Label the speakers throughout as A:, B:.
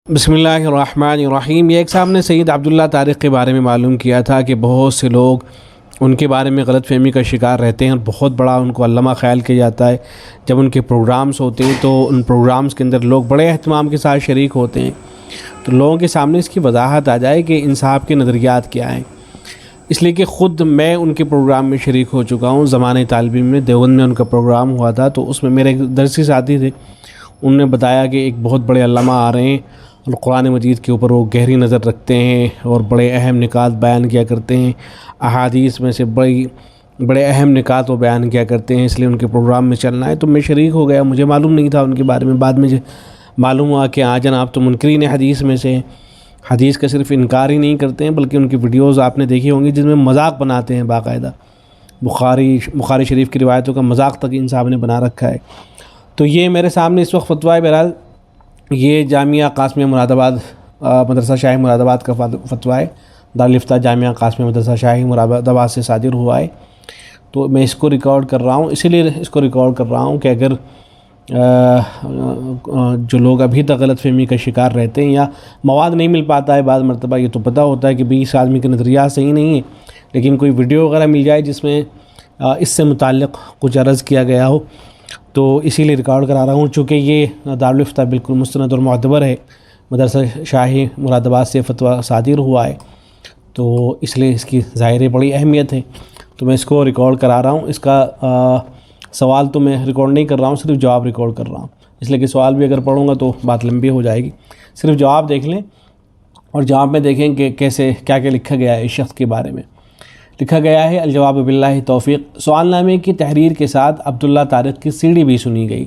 A: بسم اللہ الرحمن الرحیم۔ یہ ایک صاحب نے سید عبداللہ طارق کے بارے میں معلوم کیا تھا کہ بہت سے لوگ ان کے بارے میں غلط فہمی کا شکار رہتے ہیں اور بہت بڑا ان کو علامہ خیال کیا جاتا ہے۔ جب ان کے پروگرامز ہوتے ہیں تو ان پروگرامز کے اندر لوگ بڑے اہتمام کے ساتھ شریک ہوتے ہیں، تو لوگوں کے سامنے اس کی وضاحت آ جائے کہ ان صاحب کے نظریات کیا ہیں۔ اس لیے کہ خود میں ان کے پروگرام میں شریک ہو چکا ہوں۔ زمانۂ طالب علم میں دیوبند میں ان کا پروگرام ہوا تھا، تو اس میں میرے ایک درسی ساتھی تھے، انہوں نے بتایا کہ ایک بہت بڑے علامہ آ رہے ہیں اور قرآن مجید کے اوپر وہ گہری نظر رکھتے ہیں اور بڑے اہم نکات بیان کیا کرتے ہیں، احادیث میں سے بڑے اہم نکات وہ بیان کیا کرتے ہیں، اس لیے ان کے پروگرام میں چلنا ہے۔ تو میں شریک ہو گیا، مجھے معلوم نہیں تھا ان کے بارے میں۔ بعد میں معلوم ہوا کہ جناب تو منکرین حدیث میں سے ہیں، حدیث کا صرف انکار ہی نہیں کرتے ہیں بلکہ ان کی ویڈیوز آپ نے دیکھی ہوں گی جن میں مذاق بناتے ہیں باقاعدہ۔ بخاری شریف کی روایتوں کا مذاق تک ان صاحب نے بنا رکھا ہے۔ تو یہ میرے سامنے اس وقت فتویٰ ہے، بہرحال یہ جامعہ قاسمیہ مراد آباد مدرسہ شاہی مراد آباد کا فتویٰ ہے، دارالفتہ جامعہ قاسمیہ مدرسہ شاہی مراد آباد سے صادر ہوا ہے۔ تو میں اس کو ریکارڈ کر رہا ہوں، اسی لیے اس کو ریکارڈ کر رہا ہوں کہ اگر جو لوگ ابھی تک غلط فہمی کا شکار رہتے ہیں یا مواد نہیں مل پاتا ہے، بعض مرتبہ یہ تو پتہ ہوتا ہے کہ اس آدمی کے نظریات صحیح نہیں ہیں، لیکن کوئی ویڈیو وغیرہ مل جائے جس میں اس سے متعلق کچھ عرض کیا گیا ہو، تو اسی لیے ریکارڈ کرا رہا ہوں۔ چونکہ یہ دارالفتہ بالکل مستند اور معتبر ہے، مدرسہ شاہی مراد آباد سے فتویٰ صادر ہوا ہے، تو اس لیے اس کی ظاہر بڑی اہمیت ہے۔ تو میں اس کو ریکارڈ کرا رہا ہوں۔ اس کا سوال تو میں ریکارڈ نہیں کر رہا ہوں، صرف جواب ریکارڈ کر رہا ہوں، اس لیے کہ سوال بھی اگر پڑھوں گا تو بات لمبی ہو جائے گی۔ صرف جواب دیکھ لیں اور جواب میں دیکھیں کہ کیسے کیا لکھا گیا ہے اس شخص کے بارے میں۔ لکھا گیا ہے الجواب باللہ توفیق۔ سوال نامے کی تحریر کے ساتھ عبداللہ طارق کی سیڑھی بھی سنی گئی،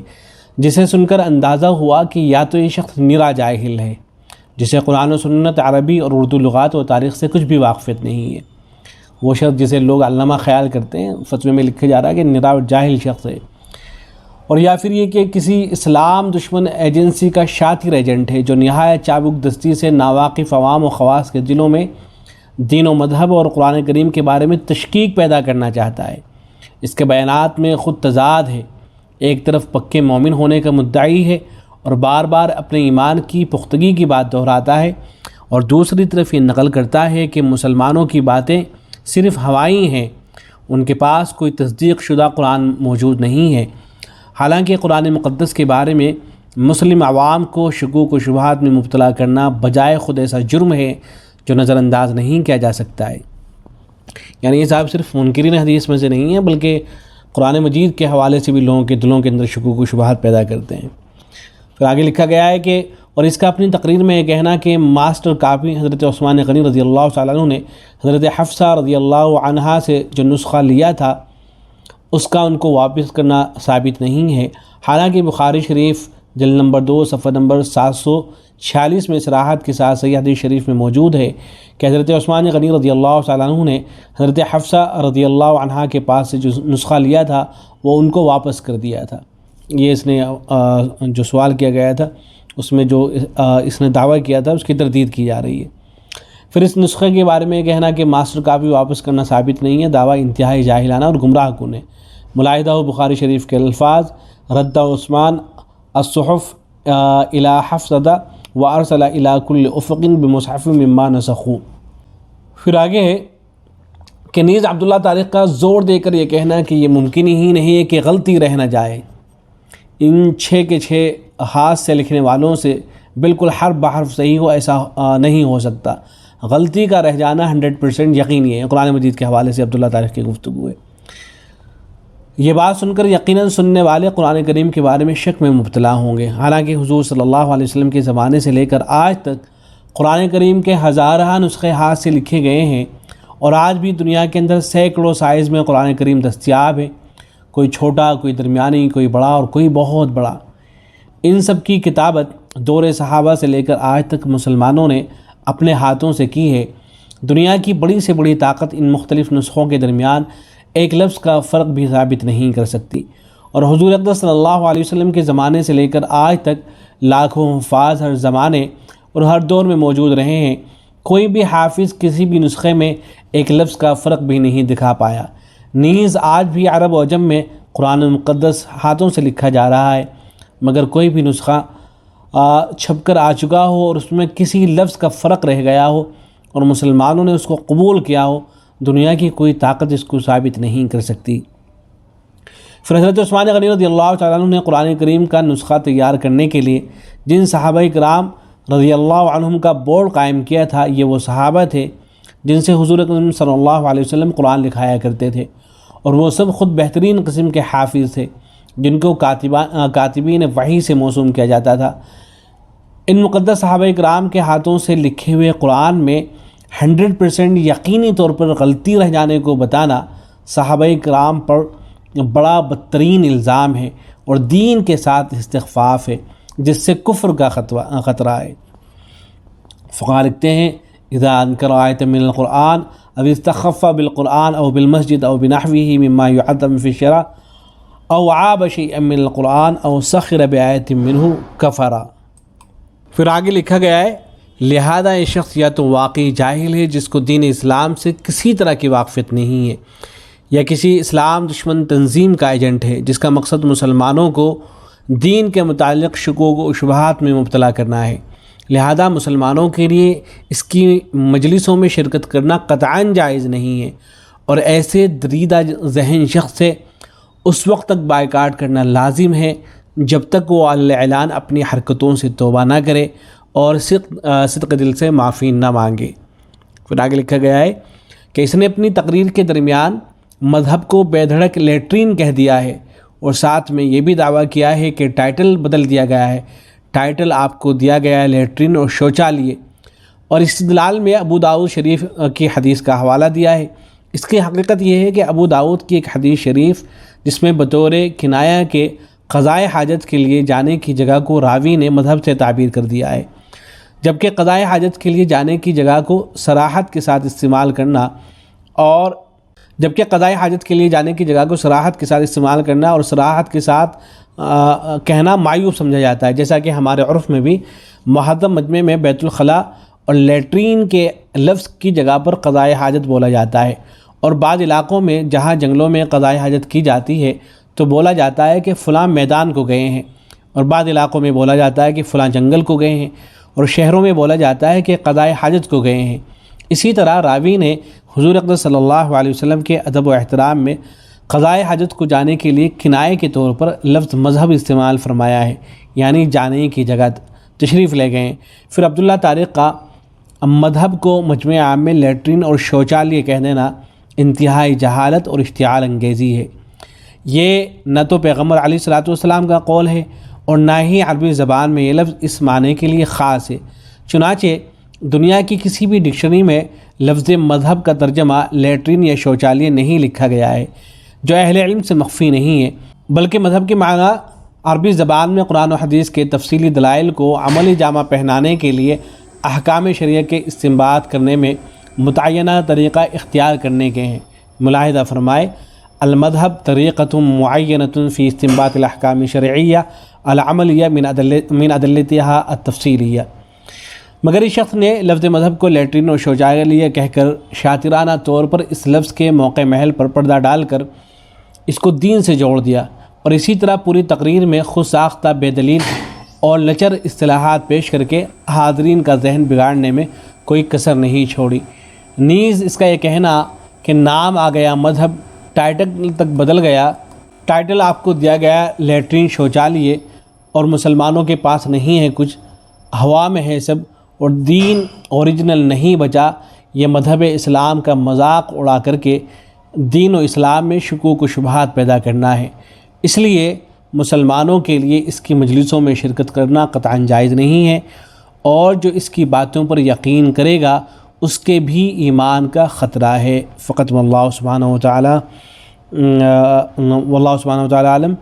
A: جسے سن کر اندازہ ہوا کہ یا تو یہ شخص نرا جاہل ہے جسے قرآن و سنت، عربی اور اردو لغات و تاریخ سے کچھ بھی واقفیت نہیں ہے۔ وہ شخص جسے لوگ علامہ خیال کرتے ہیں، فتوے میں لکھا جا رہا ہے کہ نرا جاہل شخص ہے، اور یا پھر یہ کہ کسی اسلام دشمن ایجنسی کا شاطر ایجنٹ ہے جو نہایت چابک دستی سے ناواقف عوام و خواص کے دلوں میں دین و مذہب اور قرآن کریم کے بارے میں تشکیک پیدا کرنا چاہتا ہے۔ اس کے بیانات میں خود تضاد ہے، ایک طرف پکے مومن ہونے کا مدعی ہے اور بار بار اپنے ایمان کی پختگی کی بات دہراتا ہے، اور دوسری طرف یہ نقل کرتا ہے کہ مسلمانوں کی باتیں صرف ہوائی ہیں، ان کے پاس کوئی تصدیق شدہ قرآن موجود نہیں ہے۔ حالانکہ قرآن مقدس کے بارے میں مسلم عوام کو شکوک و شبہات میں مبتلا کرنا بجائے خود ایسا جرم ہے جو نظر انداز نہیں کیا جا سکتا ہے۔ یعنی یہ صاحب صرف منکرین حدیث میں سے نہیں ہیں بلکہ قرآن مجید کے حوالے سے بھی لوگوں کے دلوں کے اندر شکوک و شبہات پیدا کرتے ہیں۔ پھر آگے لکھا گیا ہے کہ اور اس کا اپنی تقریر میں یہ کہنا کہ ماسٹر کاپی حضرت عثمان غنی رضی اللہ تعالیٰ عنہ نے حضرت حفصہ رضی اللہ عنہا سے جو نسخہ لیا تھا اس کا ان کو واپس کرنا ثابت نہیں ہے، حالانکہ بخاری شریف جلد نمبر 2 صفحہ نمبر 746 میں صراحت کے ساتھ صحیح حدیث شریف میں موجود ہے کہ حضرت عثمان غنی رضی اللہ تعالیٰ عنہ نے حضرت حفصہ رضی اللہ عنہا کے پاس سے جو نسخہ لیا تھا وہ ان کو واپس کر دیا تھا۔ یہ اس نے جو سوال کیا گیا تھا اس میں جو اس نے دعویٰ کیا تھا اس کی تردید کی جا رہی ہے۔ پھر اس نسخے کے بارے میں کہنا کہ ماسٹر کاپی واپس کرنا ثابت نہیں ہے، دعویٰ انتہائی جاہلانہ اور گمراہ کن ہے۔ ملاحظہ ہو بخاری شریف کے الفاظ رد عثمان الصحف الی حفصہ وارسل الی کل افق بمصحف مما نسخوا۔ پھر آگے ہے کہ نیز عبداللہ طارق کا زور دے کر یہ کہنا کہ یہ ممکن ہی نہیں ہے کہ غلطی رہ نہ جائے۔ ان 6 کے 6 ہاتھ سے لکھنے والوں سے بالکل حرف بحرف صحیح ہو ایسا نہیں ہو سکتا، غلطی کا رہ جانا 100% یقینی ہے۔ قرآن مجید کے حوالے سے عبداللہ طارق کی گفتگو ہے۔ یہ بات سن کر یقیناً سننے والے قرآن کریم کے بارے میں شک میں مبتلا ہوں گے، حالانکہ حضور صلی اللہ علیہ وسلم کے زمانے سے لے کر آج تک قرآن کریم کے ہزارہ نسخے ہاتھ سے لکھے گئے ہیں، اور آج بھی دنیا کے اندر سینکڑوں سائز میں قرآن کریم دستیاب ہے، کوئی چھوٹا، کوئی درمیانی، کوئی بڑا اور کوئی بہت بڑا۔ ان سب کی کتابت دور صحابہ سے لے کر آج تک مسلمانوں نے اپنے ہاتھوں سے کی ہے۔ دنیا کی بڑی سے بڑی طاقت ان مختلف نسخوں کے درمیان ایک لفظ کا فرق بھی ثابت نہیں کر سکتی، اور حضور اقدس صلی اللہ علیہ وسلم کے زمانے سے لے کر آج تک لاکھوں حفاظ ہر زمانے اور ہر دور میں موجود رہے ہیں، کوئی بھی حافظ کسی بھی نسخے میں ایک لفظ کا فرق بھی نہیں دکھا پایا۔ نیز آج بھی عرب و عجم میں قرآن مقدس ہاتھوں سے لکھا جا رہا ہے، مگر کوئی بھی نسخہ چھپ کر آ چکا ہو اور اس میں کسی لفظ کا فرق رہ گیا ہو اور مسلمانوں نے اس کو قبول کیا ہو، دنیا کی کوئی طاقت اس کو ثابت نہیں کر سکتی۔ پھر حضرت عثمان غنی رضی اللہ تعالیٰ عنہ نے قرآن کریم کا نسخہ تیار کرنے کے لیے جن صحابہ کرام رضی اللہ عنہم کا بورڈ قائم کیا تھا، یہ وہ صحابہ تھے جن سے حضور اکرم صلی اللہ علیہ وسلم قرآن لکھایا کرتے تھے، اور وہ سب خود بہترین قسم کے حافظ تھے جن کو کاتبین وحی سے موسوم کیا جاتا تھا۔ ان مقدس صحابہ کرام کے ہاتھوں سے لکھے ہوئے قرآن میں 100% یقینی طور پر غلطی رہ جانے کو بتانا صحابہ کرام پر بڑا بدترین الزام ہے اور دین کے ساتھ استخفاف ہے، جس سے کفر کا خطرہ ہے۔ فقہ لکھتے ہیں اذا انکر آیۃ من القرآن او استخف بالقرآن او بالمسجد او بنحوه مما يعظم في الشرع او عاب شيئا من القرآن او سخر بآیۃ منه کفر۔ پھر آگے لکھا گیا ہے لہذا یہ شخص یا تو واقعی جاہل ہے جس کو دین اسلام سے کسی طرح کی واقفیت نہیں ہے، یا کسی اسلام دشمن تنظیم کا ایجنٹ ہے جس کا مقصد مسلمانوں کو دین کے متعلق شکوک و شبہات میں مبتلا کرنا ہے، لہذا مسلمانوں کے لیے اس کی مجلسوں میں شرکت کرنا قطعاً جائز نہیں ہے، اور ایسے دریدہ ذہن شخص سے اس وقت تک بائیکاٹ کرنا لازم ہے جب تک وہ اعلان اپنی حرکتوں سے توبہ نہ کرے اور صدق دل سے معافی نہ مانگے۔ پھر آگے لکھا گیا ہے کہ اس نے اپنی تقریر کے درمیان مذہب کو بے دھڑک لیٹرین کہہ دیا ہے، اور ساتھ میں یہ بھی دعویٰ کیا ہے کہ ٹائٹل بدل دیا گیا ہے، ٹائٹل آپ کو دیا گیا ہے لیٹرین اور شوچالیہ، اور استدلال میں ابو داؤد شریف کی حدیث کا حوالہ دیا ہے۔ اس کی حقیقت یہ ہے کہ ابو داؤد کی ایک حدیث شریف جس میں بطور کنایہ کے قضائے حاجت کے لیے جانے کی جگہ کو راوی نے مذہب سے تعبیر کر دیا ہے، جبکہ قضائے حاجت کے لیے جانے کی جگہ کو صراحت کے ساتھ استعمال کرنا اور صراحت کے ساتھ کہنا معیوب سمجھا جاتا ہے، جیسا کہ ہمارے عرف میں بھی مہذب مجمع میں بیت الخلاء اور لیٹرین کے لفظ کی جگہ پر قضائے حاجت بولا جاتا ہے، اور بعض علاقوں میں جہاں جنگلوں میں قضائے حاجت کی جاتی ہے تو بولا جاتا ہے کہ فلاں میدان کو گئے ہیں، اور بعض علاقوں میں بولا جاتا ہے کہ فلاں جنگل کو گئے ہیں، اور شہروں میں بولا جاتا ہے کہ قضائے حاجت کو گئے ہیں۔ اسی طرح راوی نے حضور اقدس صلی اللہ علیہ وسلم کے ادب و احترام میں قضائے حاجت کو جانے کے لیے کنائے کے طور پر لفظ مذہب استعمال فرمایا ہے، یعنی جانے کی جگہ تشریف لے گئے ہیں۔ پھر عبداللہ طارق کا مذہب کو مجمع عام میں لیٹرین اور شوچالیہ کہہ دینا انتہائی جہالت اور اشتعال انگیزی ہے۔ یہ نہ تو پیغمبر علیہ الصلوۃ والسلام کا قول ہے اور نہ ہی عربی زبان میں یہ لفظ اس معنی کے لیے خاص ہے۔ چنانچہ دنیا کی کسی بھی ڈکشنری میں لفظ مذہب کا ترجمہ لیٹرین یا شوچالیہ نہیں لکھا گیا ہے، جو اہل علم سے مخفی نہیں ہے، بلکہ مذہب کے معنی عربی زبان میں قرآن و حدیث کے تفصیلی دلائل کو عملی جامہ پہنانے کے لیے احکام شریعہ کے استنباط کرنے میں متعینہ طریقہ اختیار کرنے کے ہیں۔ ملاحظہ فرمائے المذہب طریقۃ معینۃ فی استنباط الاحکام شرعیہ العملیہ من ادلتها التفصیلیہ۔ مگر اس شخص نے لفظ مذہب کو لیٹرین اور شوچالیہ کہہ کر شاطرانہ طور پر اس لفظ کے موقع محل پر پردہ ڈال کر اس کو دین سے جوڑ دیا، اور اسی طرح پوری تقریر میں خود ساختہ بے دلیل اور لچر اصطلاحات پیش کر کے حاضرین کا ذہن بگاڑنے میں کوئی کسر نہیں چھوڑی۔ نیز اس کا یہ کہنا کہ نام آ گیا مذہب، ٹائٹل تک بدل گیا، ٹائٹل آپ کو دیا گیا لیٹرین شوچالیہ اور مسلمانوں کے پاس نہیں ہے کچھ، ہوا میں ہے سب اور دین اوریجنل نہیں بچا، یہ مذہب اسلام کا مذاق اڑا کر کے دین و اسلام میں شکوک و شبہات پیدا کرنا ہے۔ اس لیے مسلمانوں کے لیے اس کی مجلسوں میں شرکت کرنا قطعاً جائز نہیں ہے، اور جو اس کی باتوں پر یقین کرے گا اس کے بھی ایمان کا خطرہ ہے۔ فقط واللہ سبحانہ وتعالی عالم۔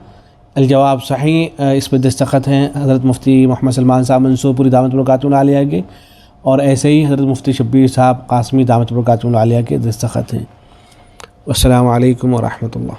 A: الجواب صحیح، اس پہ دستخط ہیں حضرت مفتی محمد سلمان صاحب منصور پوری دامت برکاتہ عالیہ کے، اور ایسے ہی حضرت مفتی شبیر صاحب قاسمی دامت برکاتہ عالیہ کے دستخط ہیں۔ السلام علیکم ورحمۃ اللہ۔